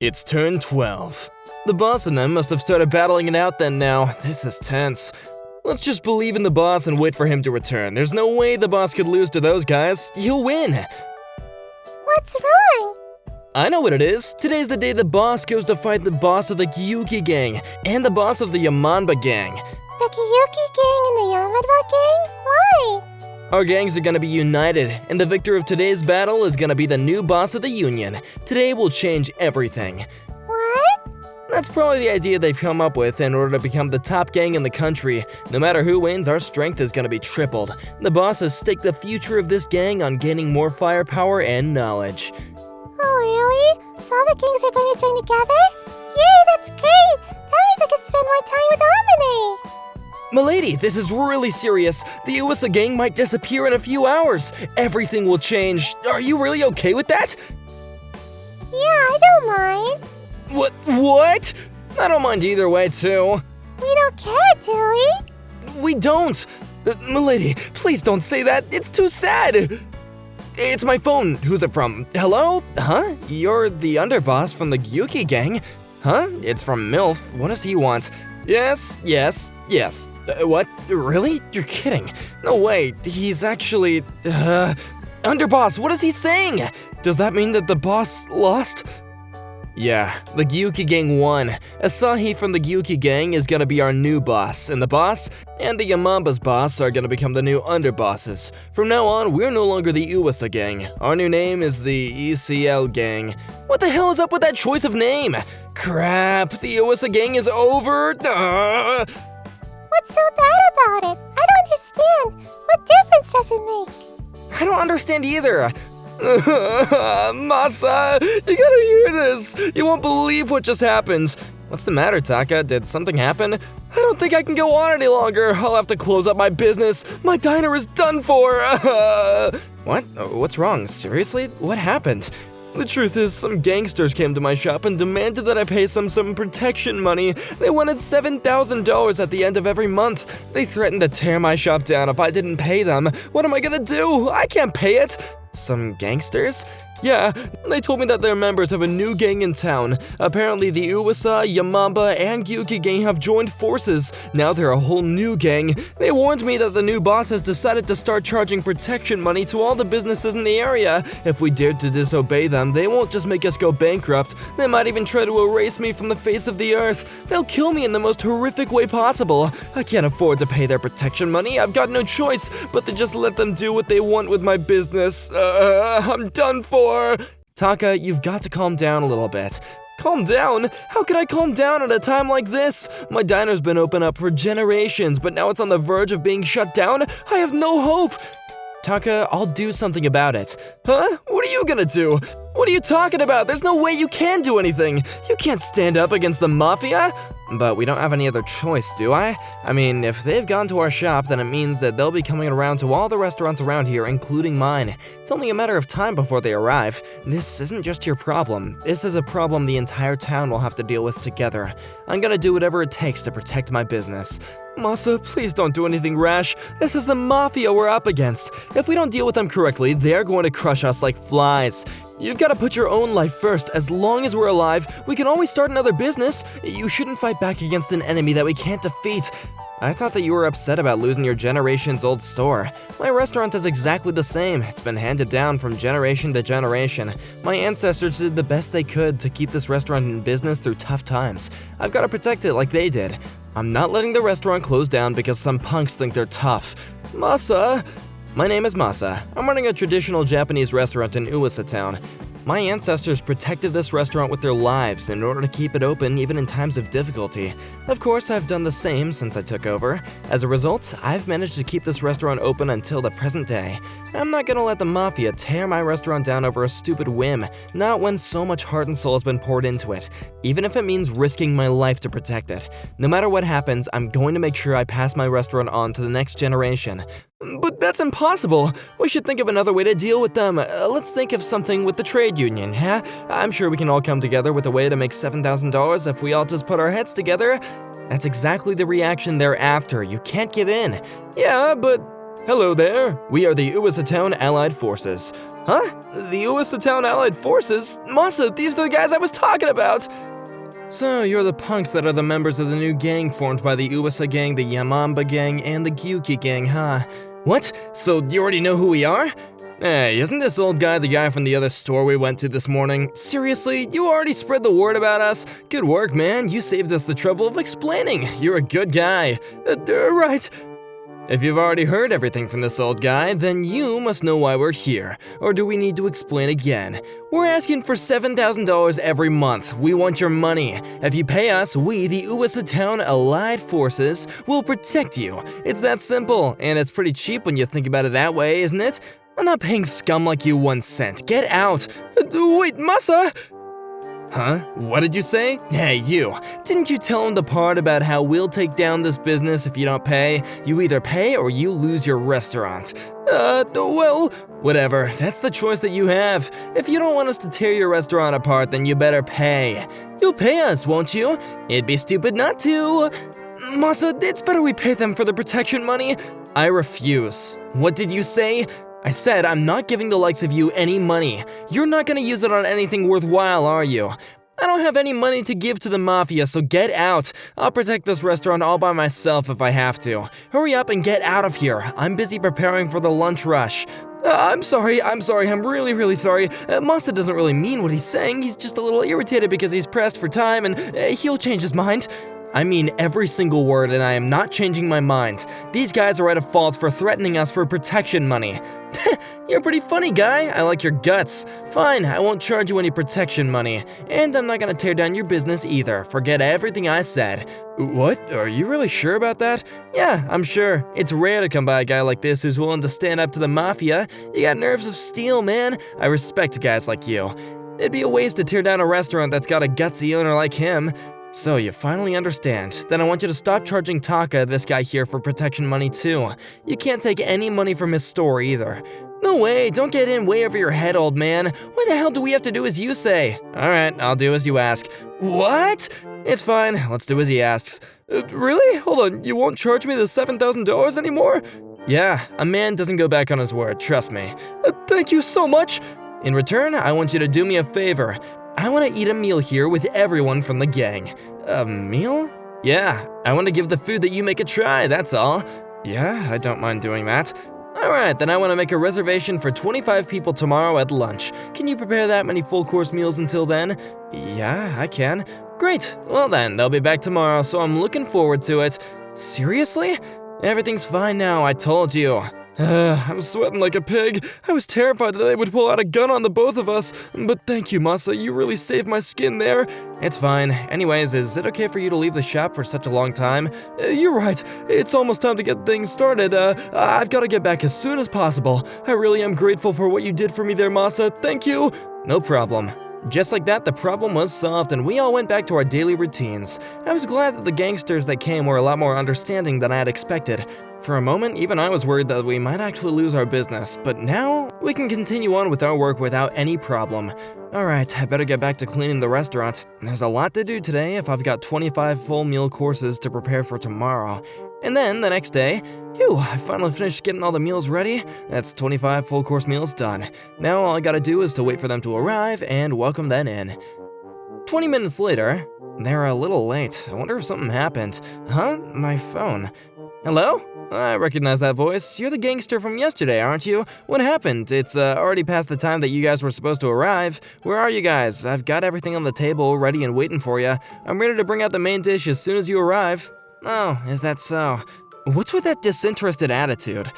It's turn 12. The boss and them must have started battling it out then now. This is tense. Let's just believe in the boss and wait for him to return. There's no way the boss could lose to those guys. He'll win. What's wrong? I know what it is. Today's the day the boss goes to fight the boss of the Gyuki gang and the boss of the Yamanba gang. The Gyuki gang and the Yamanba gang? Why? Our gangs are gonna be united, and the victor of today's battle is gonna be the new boss of the union. Today will change everything. What? That's probably the idea they've come up with in order to become the top gang in the country. No matter who wins, our strength is gonna be tripled. The boss has staked the future of this gang on gaining more firepower and knowledge. Oh, really? So all the gangs are going to join together? Yay, that's great! That means I can spend more time with Amane! Milady, this is really serious. The Uwasa gang might disappear in a few hours. Everything will change. Are you really okay with that? Yeah, I don't mind. What? I don't mind either way, too. We don't care, do we? We don't. Milady, please don't say that. It's too sad. It's my phone. Who's it from? Hello? Huh? You're the underboss from the Gyuki gang? Huh? It's from MILF. What does he want? Yes. What? Really? You're kidding. No way. He's actually… Underboss, what is he saying? Does that mean that the boss lost? Yeah, the Gyuki gang won. Asahi from the Gyuki gang is gonna be our new boss, and the boss and the Yamanba's boss are gonna become the new underbosses. From now on, we're no longer the Uwasa gang. Our new name is the ECL gang. What the hell is up with that choice of name? Crap, the Uwasa gang is over. What's so bad about it? I don't understand. What difference does it make? I don't understand either. Masa, you gotta hear this. You won't believe what just happened. What's the matter, Taka? Did something happen? I don't think I can go on any longer. I'll have to close up my business. My diner is done for. What? What's wrong? Seriously? What happened? The truth is, some gangsters came to my shop and demanded that I pay some protection money. They wanted $7,000 at the end of every month. They threatened to tear my shop down if I didn't pay them. What am I gonna do? I can't pay it. Some gangsters? Yeah, they told me that they're members of a new gang in town. Apparently the Uwasa, Yamanba, and Gyuki gang have joined forces. Now they're a whole new gang. They warned me that the new boss has decided to start charging protection money to all the businesses in the area. If we dared to disobey them, they won't just make us go bankrupt. They might even try to erase me from the face of the earth. They'll kill me in the most horrific way possible. I can't afford to pay their protection money. I've got no choice but to just let them do what they want with my business. I'm done for. Taka, you've got to calm down a little bit. Calm down? How could I calm down at a time like this? My diner's been open up for generations, but now it's on the verge of being shut down? I have no hope! Taka, I'll do something about it. Huh? What are you gonna do? What are you talking about? There's no way you can do anything! You can't stand up against the mafia! But we don't have any other choice, do I? I mean, if they've gone to our shop, then it means that they'll be coming around to all the restaurants around here, including mine. It's only a matter of time before they arrive. This isn't just your problem. This is a problem the entire town will have to deal with together. I'm gonna do whatever it takes to protect my business. Masa, please don't do anything rash. This is the mafia we're up against. If we don't deal with them correctly, they're going to crush us like flies. You've got to put your own life first. As long as we're alive, we can always start another business. You shouldn't fight back against an enemy that we can't defeat. I thought that you were upset about losing your generation's old store. My restaurant is exactly the same. It's been handed down from generation to generation. My ancestors did the best they could to keep this restaurant in business through tough times. I've got to protect it like they did. I'm not letting the restaurant close down because some punks think they're tough. Masa! My name is Masa. I'm running a traditional Japanese restaurant in Uwasa Town. My ancestors protected this restaurant with their lives in order to keep it open even in times of difficulty. Of course, I've done the same since I took over. As a result, I've managed to keep this restaurant open until the present day. I'm not gonna let the mafia tear my restaurant down over a stupid whim, not when so much heart and soul has been poured into it, even if it means risking my life to protect it. No matter what happens, I'm going to make sure I pass my restaurant on to the next generation. But that's impossible. We should think of another way to deal with them. Let's think of something with the trade union, huh? I'm sure we can all come together with a way to make $7,000 if we all just put our heads together. That's exactly the reaction they're after. You can't give in. Yeah, but… Hello there. We are the Uwasa Town Allied Forces. Huh? The USA Town Allied Forces? Masa, these are the guys I was talking about! So, you're the punks that are the members of the new gang formed by the Uwasa gang, the Yamamba gang, and the Gyuki gang, huh? What? So you already know who we are? Hey, isn't this old guy the guy from the other store we went to this morning? Seriously, you already spread the word about us? Good work, man. You saved us the trouble of explaining. You're a good guy. Right. If you've already heard everything from this old guy, then you must know why we're here. Or do we need to explain again? We're asking for $7,000 every month. We want your money. If you pay us, we, the Uwasa Town Allied Forces, will protect you. It's that simple, and it's pretty cheap when you think about it that way, isn't it? I'm not paying scum like you 1 cent. Get out. Wait, Masa! Huh? What did you say? Hey, you. Didn't you tell him the part about how we'll take down this business if you don't pay? You either pay or you lose your restaurant. Well, whatever. That's the choice that you have. If you don't want us to tear your restaurant apart, then you better pay. You'll pay us, won't you? It'd be stupid not to. Masa, it's better we pay them for the protection money. I refuse. What did you say? I said I'm not giving the likes of you any money. You're not gonna use it on anything worthwhile, are you? I don't have any money to give to the mafia, so get out. I'll protect this restaurant all by myself if I have to. Hurry up and get out of here. I'm busy preparing for the lunch rush. I'm sorry, I'm really sorry. Masa doesn't really mean what he's saying. He's just a little irritated because he's pressed for time and he'll change his mind. I mean every single word, and I am not changing my mind. These guys are at a fault for threatening us for protection money. You're a pretty funny guy. I like your guts. Fine, I won't charge you any protection money. And I'm not gonna tear down your business either. Forget everything I said. What? Are you really sure about that? Yeah, I'm sure. It's rare to come by a guy like this who's willing to stand up to the mafia. You got nerves of steel, man. I respect guys like you. It'd be a waste to tear down a restaurant that's got a gutsy owner like him. So you finally understand. Then I want you to stop charging Taka, this guy here, for protection money too. You can't take any money from his store either. No way, don't get in way over your head, old man. What the hell do we have to do as you say? Alright, I'll do as you ask. What? It's fine, let's do as he asks. Really? Hold on, you won't charge me the $7,000 anymore? Yeah, a man doesn't go back on his word, trust me. Thank you so much. In return, I want you to do me a favor. I want to eat a meal here with everyone from the gang. A meal? Yeah, I want to give the food that you make a try, that's all. Yeah, I don't mind doing that. Alright, then I want to make a reservation for 25 people tomorrow at lunch. Can you prepare that many full-course meals until then? Yeah, I can. Great, well then, they'll be back tomorrow, so I'm looking forward to it. Seriously? Everything's fine now, I told you. I'm sweating like a pig. I was terrified that they would pull out a gun on the both of us. But thank you, Masa, you really saved my skin there. It's fine. Anyways, is it okay for you to leave the shop for such a long time? You're right. It's almost time to get things started. I've got to get back as soon as possible. I really am grateful for what you did for me there, Masa. Thank you. No problem. Just like that, the problem was solved and we all went back to our daily routines. I was glad that the gangsters that came were a lot more understanding than I had expected. For a moment, even I was worried that we might actually lose our business, but now we can continue on with our work without any problem. Alright, I better get back to cleaning the restaurant. There's a lot to do today if I've got 25 full meal courses to prepare for tomorrow. And then the next day, phew, I finally finished getting all the meals ready. That's 25 full course meals done. Now all I gotta do is to wait for them to arrive and welcome them in. 20 minutes later, they're a little late. I wonder if something happened. Huh? My phone. Hello? I recognize that voice. You're the gangster from yesterday, aren't you? What happened? It's already past the time that you guys were supposed to arrive. Where are you guys? I've got everything on the table ready and waiting for you. I'm ready to bring out the main dish as soon as you arrive. Oh, is that so? What's with that disinterested attitude?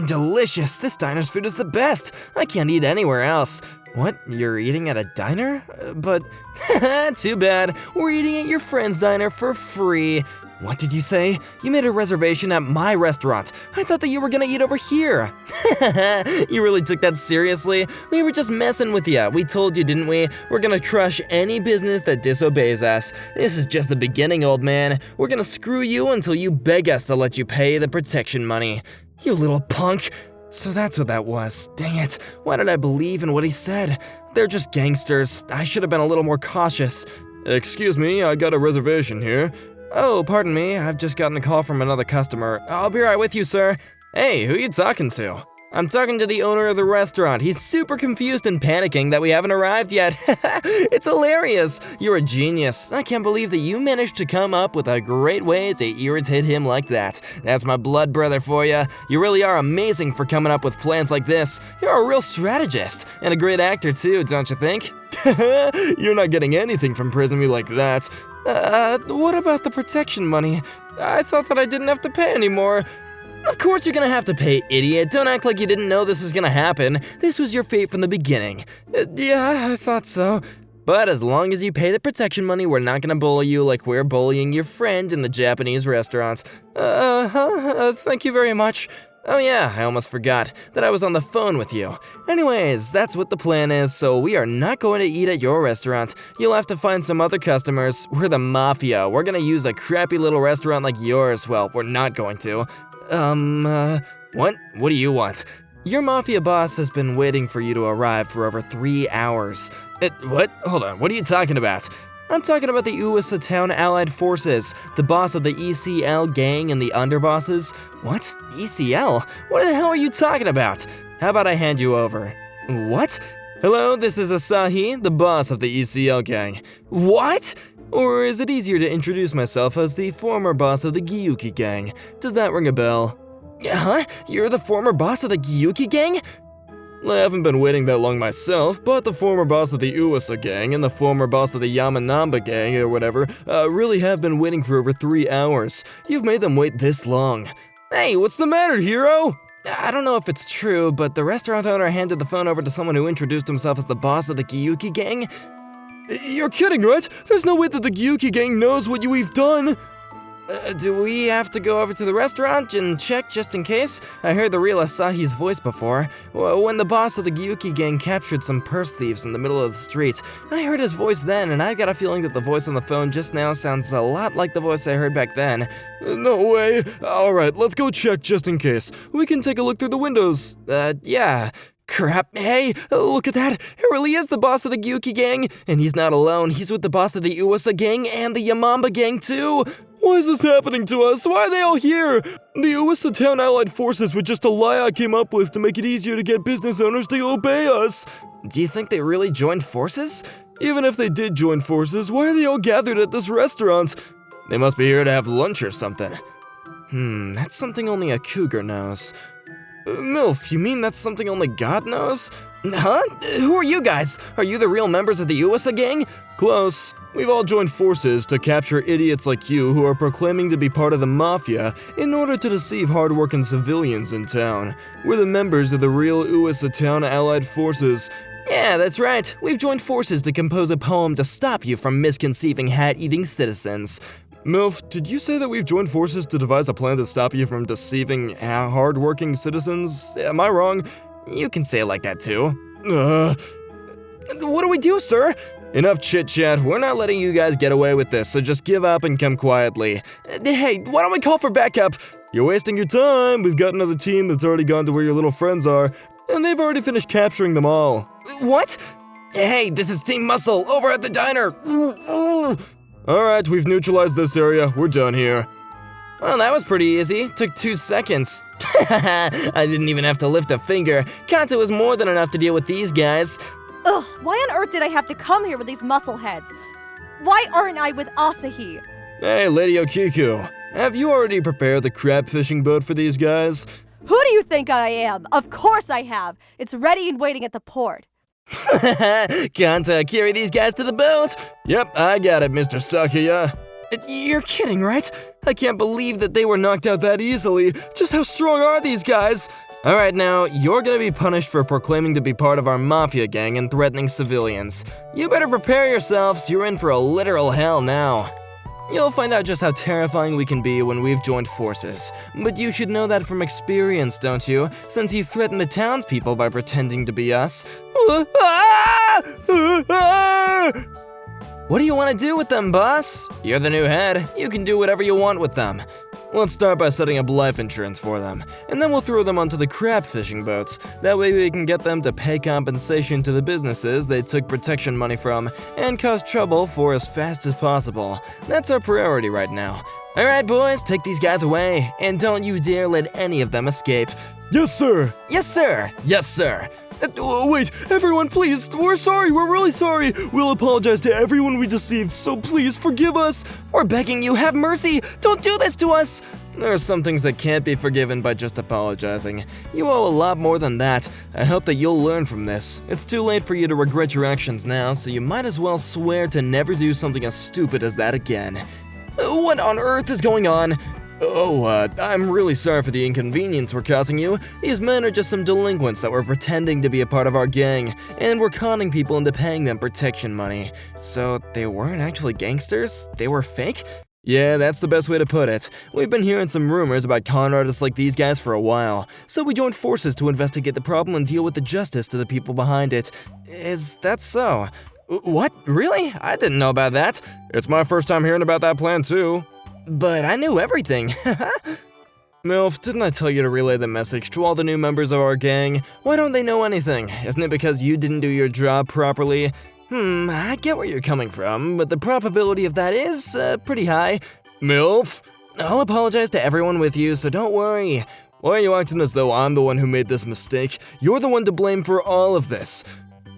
Delicious. This diner's food is the best. I can't eat anywhere else. What? You're eating at a diner? But, too bad. We're eating at your friend's diner for free. What did you say? You made a reservation at my restaurant. I thought that you were gonna eat over here. You really took that seriously? We were just messing with you. We told you, didn't we? We're gonna crush any business that disobeys us. This is just the beginning, old man. We're gonna screw you until you beg us to let you pay the protection money. You little punk. So that's what that was. Dang it. Why did I believe in what he said? They're just gangsters. I should have been a little more cautious. Excuse me, I got a reservation here. Oh, pardon me, I've just gotten a call from another customer. I'll be right with you, sir. Hey, who you talking to? I'm talking to the owner of the restaurant. He's super confused and panicking that we haven't arrived yet. It's hilarious. You're a genius. I can't believe that you managed to come up with a great way to irritate him like that. That's my blood brother for you. You really are amazing for coming up with plans like this. You're a real strategist and a great actor too, don't you think? You're not getting anything from praising me like that. What about the protection money? I thought that I didn't have to pay anymore. Of course you're gonna have to pay, idiot. Don't act like you didn't know this was gonna happen. This was your fate from the beginning. Yeah, I thought so. But as long as you pay the protection money, we're not gonna bully you like we're bullying your friend in the Japanese restaurant. Thank you very much. Oh yeah, I almost forgot that I was on the phone with you. Anyways, that's what the plan is, so we are not going to eat at your restaurant. You'll have to find some other customers. We're the mafia. We're gonna use a crappy little restaurant like yours. Well, we're not going to. What? What do you want? Your mafia boss has been waiting for you to arrive for over 3 hours. What? Hold on, what are you talking about? I'm talking about the Uwasa Town Allied Forces, the boss of the ECL gang and the underbosses. What? ECL? What the hell are you talking about? How about I hand you over? What? Hello, this is Asahi, the boss of the ECL gang. What? Or is it easier to introduce myself as the former boss of the Gyuki gang? Does that ring a bell? Huh? You're the former boss of the Gyuki gang? I haven't been waiting that long myself, but the former boss of the Uwasa gang and the former boss of the Yamanamba gang, or whatever, really have been waiting for over 3 hours. You've made them wait this long. Hey, what's the matter, hero? I don't know if it's true, but the restaurant owner handed the phone over to someone who introduced himself as the boss of the Gyuki gang. You're kidding, right? There's no way that the Gyuki gang knows what we've done. Do we have to go over to the restaurant and check just in case? I heard the real Asahi's voice before. When the boss of the Gyuki gang captured some purse thieves in the middle of the street, I heard his voice then, and I've got a feeling that the voice on the phone just now sounds a lot like the voice I heard back then. No way. Alright, let's go check just in case. We can take a look through the windows. Yeah. Crap, hey, look at that. It really is the boss of the Gyuki gang. And he's not alone. He's with the boss of the Uwasa gang and the Yamamba gang too. Why is this happening to us? Why are they all here? The Uwasa Town Allied Forces were just a lie I came up with to make it easier to get business owners to obey us. Do you think they really joined forces? Even if they did join forces, why are they all gathered at this restaurant? They must be here to have lunch or something. That's something only a cougar knows. MILF, you mean that's something only God knows? Huh? Who are you guys? Are you the real members of the Uwasa gang? Close. We've all joined forces to capture idiots like you who are proclaiming to be part of the mafia in order to deceive hardworking civilians in town. We're the members of the real Uwasa Town Allied Forces. Yeah, that's right. We've joined forces to compose a poem to stop you from misconceiving hat-eating citizens. MILF, did you say that we've joined forces to devise a plan to stop you from deceiving hard-working citizens? Am I wrong? You can say it like that too. What do we do, sir? Enough chit-chat. We're not letting you guys get away with this, so just give up and come quietly. Hey, why don't we call for backup? You're wasting your time. We've got another team that's already gone to where your little friends are, and they've already finished capturing them all. What? Hey, this is Team Muscle over at the diner. Alright, we've neutralized this area. We're done here. Well, that was pretty easy. Took 2 seconds. I didn't even have to lift a finger. Kata was more than enough to deal with these guys. Ugh, why on earth did I have to come here with these muscle heads? Why aren't I with Asahi? Hey, Lady Okiku. Have you already prepared the crab fishing boat for these guys? Who do you think I am? Of course I have. It's ready and waiting at the port. Kanta, carry these guys to the boat. Yep, I got it, Mr. Sakuya. You're kidding, right? I can't believe that they were knocked out that easily. Just how strong are these guys? Alright, now, you're gonna be punished for proclaiming to be part of our mafia gang and threatening civilians. You better prepare yourselves, you're in for a literal hell now. You'll find out just how terrifying we can be when we've joined forces. But you should know that from experience, don't you? Since you threatened the townspeople by pretending to be us. What do you want to do with them, boss? You're the new head. You can do whatever you want with them. Let's start by setting up life insurance for them, and then we'll throw them onto the crab fishing boats. That way we can get them to pay compensation to the businesses they took protection money from and cause trouble for as fast as possible. That's our priority right now. Alright boys, take these guys away, and don't you dare let any of them escape. Yes, sir. Yes sir! Yes sir! Wait, everyone, please. We're sorry. We're really sorry. We'll apologize to everyone we deceived, so please forgive us. We're begging you, have mercy! Don't do this to us! There are some things that can't be forgiven by just apologizing. You owe a lot more than that. I hope that you'll learn from this. It's too late for you to regret your actions now, so you might as well swear to never do something as stupid as that again. What on earth is going on? Oh, I'm really sorry for the inconvenience we're causing you. These men are just some delinquents that were pretending to be a part of our gang, and we're conning people into paying them protection money. So they weren't actually gangsters? They were fake? Yeah, that's the best way to put it. We've been hearing some rumors about con artists like these guys for a while, so we joined forces to investigate the problem and deal with the justice to the people behind it. Is that so? What? Really? I didn't know about that. It's my first time hearing about that plan, too. But I knew everything. MILF, didn't I tell you to relay the message to all the new members of our gang? Why don't they know anything? Isn't it because you didn't do your job properly? I get where you're coming from, but the probability of that is pretty high. MILF? I'll apologize to everyone with you, so don't worry. Why are you acting as though I'm the one who made this mistake? You're the one to blame for all of this.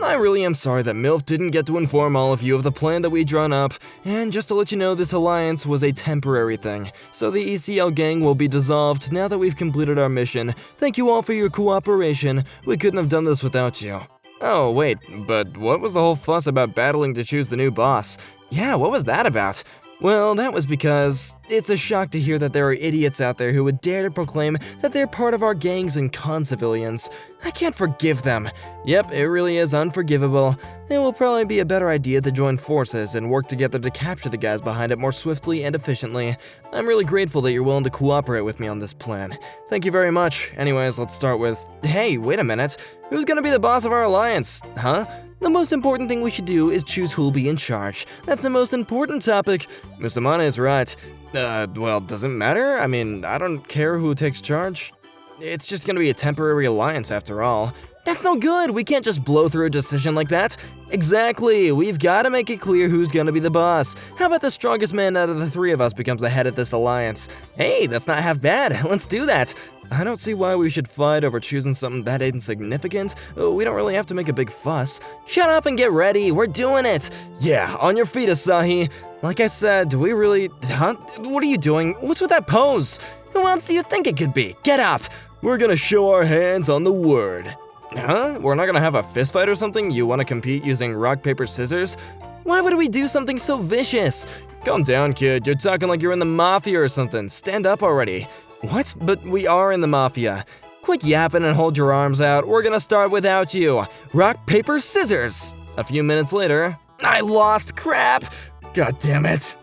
I really am sorry that MILF didn't get to inform all of you of the plan that we'd drawn up, and just to let you know, this alliance was a temporary thing, so the ECL gang will be dissolved now that we've completed our mission. Thank you all for your cooperation. We couldn't have done this without you. Oh, wait, but what was the whole fuss about battling to choose the new boss? Yeah, what was that about? Well, that was because it's a shock to hear that there are idiots out there who would dare to proclaim that they're part of our gangs and con civilians. I can't forgive them. Yep, it really is unforgivable. It will probably be a better idea to join forces and work together to capture the guys behind it more swiftly and efficiently. I'm really grateful that you're willing to cooperate with me on this plan. Thank you very much. Anyways, let's start with… Hey, wait a minute. Who's gonna be the boss of our alliance? Huh? The most important thing we should do is choose who'll be in charge. That's the most important topic. Mr. Mana is right. Well, does it matter? I mean, I don't care who takes charge. It's just gonna be a temporary alliance after all. That's no good! We can't just blow through a decision like that. Exactly! We've gotta make it clear who's gonna be the boss. How about the strongest man out of the three of us becomes the head of this alliance? Hey, that's not half bad. Let's do that. I don't see why we should fight over choosing something that insignificant. We don't really have to make a big fuss. Shut up and get ready. We're doing it. Yeah, on your feet, Asahi. Like I said, do we really… Huh? What are you doing? What's with that pose? Who else do you think it could be? Get up! We're gonna show our hands on the word. Huh? We're not gonna have a fist fight or something? You wanna compete using rock, paper, scissors? Why would we do something so vicious? Calm down, kid. You're talking like you're in the mafia or something. Stand up already. What? But we are in the mafia. Quit yapping and hold your arms out. We're gonna start without you. Rock, paper, scissors. A few minutes later, I lost. Crap. God damn it.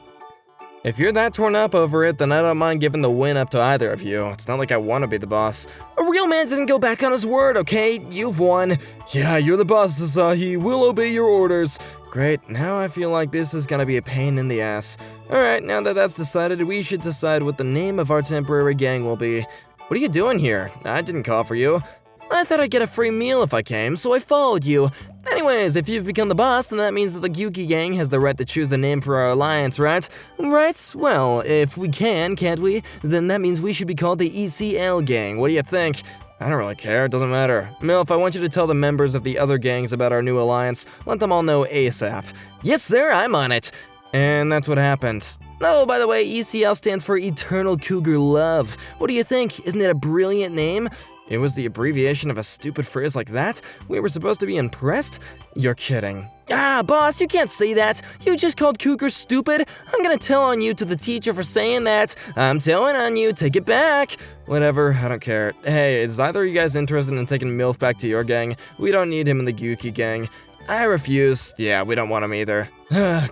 If you're that torn up over it, then I don't mind giving the win up to either of you. It's not like I want to be the boss. A real man doesn't go back on his word, okay? You've won. Yeah, you're the boss, Asahi. We'll obey your orders. Great, now I feel like this is gonna be a pain in the ass. Alright, now that that's decided, we should decide what the name of our temporary gang will be. What are you doing here? I didn't call for you. I thought I'd get a free meal if I came, so I followed you. Anyways, if you've become the boss, then that means that the Yuki gang has the right to choose the name for our alliance, right? Right? Well, if we can't we? Then that means we should be called the ECL gang. What do you think? I don't really care, it doesn't matter. MILF, I want you to tell the members of the other gangs about our new alliance. Let them all know ASAP. Yes, sir, I'm on it. And that's what happened. Oh, by the way, ECL stands for Eternal Cougar Love. What do you think? Isn't it a brilliant name? It was the abbreviation of a stupid phrase like that? We were supposed to be impressed? You're kidding. Ah, boss, you can't say that. You just called Cougar stupid. I'm gonna tell on you to the teacher for saying that. I'm telling on you, take it back. Whatever, I don't care. Hey, is either of you guys interested in taking MILF back to your gang? We don't need him in the Yuki gang. I refuse. Yeah, we don't want him either.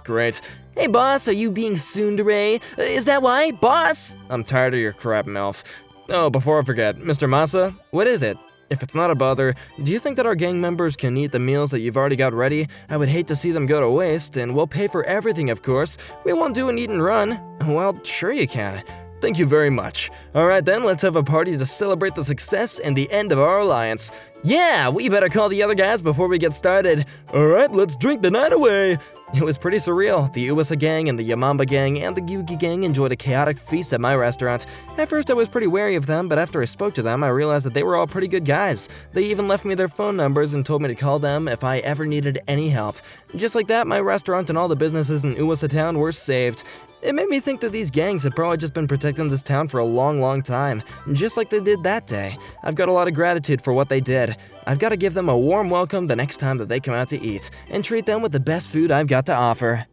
Great. Hey, boss, are you being tsundere? Is that why, boss? I'm tired of your crap, MILF. Oh, before I forget, Mr. Masa, what is it? If it's not a bother, do you think that our gang members can eat the meals that you've already got ready? I would hate to see them go to waste, and we'll pay for everything, of course. We won't do an eat and run. Well, sure you can. Thank you very much. Alright then, let's have a party to celebrate the success and the end of our alliance. Yeah, we better call the other guys before we get started. Alright, let's drink the night away. It was pretty surreal. The Uwasa gang and the Yamamba gang and the Yugi gang enjoyed a chaotic feast at my restaurant. At first I was pretty wary of them, but after I spoke to them, I realized that they were all pretty good guys. They even left me their phone numbers and told me to call them if I ever needed any help. Just like that, my restaurant and all the businesses in Uwasa town were saved. It made me think that these gangs have probably just been protecting this town for a long time, just like they did that day. I've got a lot of gratitude for what they did. I've got to give them a warm welcome the next time that they come out to eat, and treat them with the best food I've got to offer.